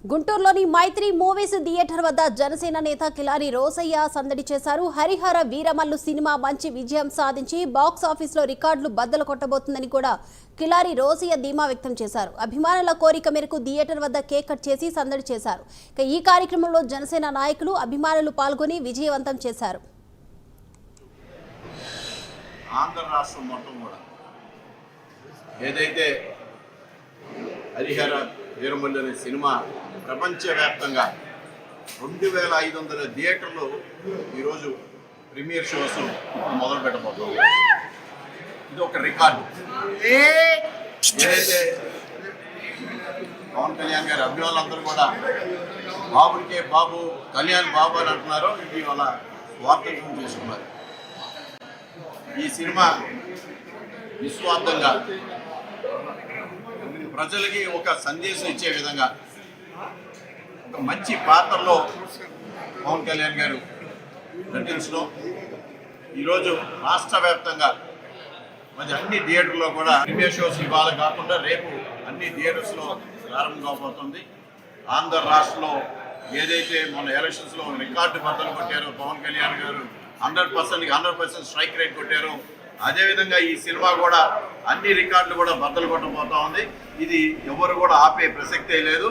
గుంటూరులోని మైత్రి movies theatre వద్ద జనసేన నేత కిలారి రోసయ్య సందడి చేశారు. హరిహర వీరమల్లు సినిమా మంచి విజయం సాధించి బాక్స్ ఆఫీస్లో రికార్డులు బద్దలు కొట్టబోతుందని కూడా కిలారి రోసయ్య ధీమా వ్యక్తం చేశారు. అభిమానుల కోరిక మేరకు థియేటర్ వద్ద కేక్ కట్ చేసి సందడి చేశారు. ఈ కార్యక్రమంలో జనసేన నాయకులు అభిమానులు పాల్గొని విజయవంతం చేశారు. ఆంధ్ర రాష్ట్రం మొత్తం కూడా ఏదైతే హరిహర వీరమల్లు అనే సినిమా ప్రపంచవ్యాప్తంగా 2500 థియేటర్లు ఈరోజు ప్రీమియర్ షోస్ మొదలు పెట్టబోతుంది. ఇది ఒక రికార్డు. ఏదైతే పవన్ కళ్యాణ్ గారి అభిమానులందరూ కూడా బాబుకే బాబు కళ్యాణ్ బాబు అని అంటున్నారో ఇది వాళ్ళ వార్తలు చేసుకున్నారు. ఈ సినిమా నిస్వార్థంగా ప్రజలకి ఒక సందేశం ఇచ్చే విధంగా ఒక మంచి పాత్రలో పవన్ కళ్యాణ్ గారు నటించడం ఈరోజు రాష్ట్ర వ్యాప్తంగా మరి అన్ని థియేటర్లో కూడా ప్రీమియర్ షోస్ ఇవాళ కాకుండా రేపు అన్ని థియేటర్స్లో ప్రారంభం కాబోతుంది. ఆంధ్ర రాష్ట్రంలో ఏదైతే మన ఎలక్షన్స్లో రికార్డు బద్దలు కొట్టారో పవన్ కళ్యాణ్ గారు 100% స్ట్రైక్ రేట్ కొట్టారు. అదేవిధంగా ఈ సినిమా కూడా అన్ని రికార్డులు కూడా బద్దలు కొట్టబోతా ఉంది. ఇది ఎవరు కూడా ఆపే ప్రసక్తే లేదు.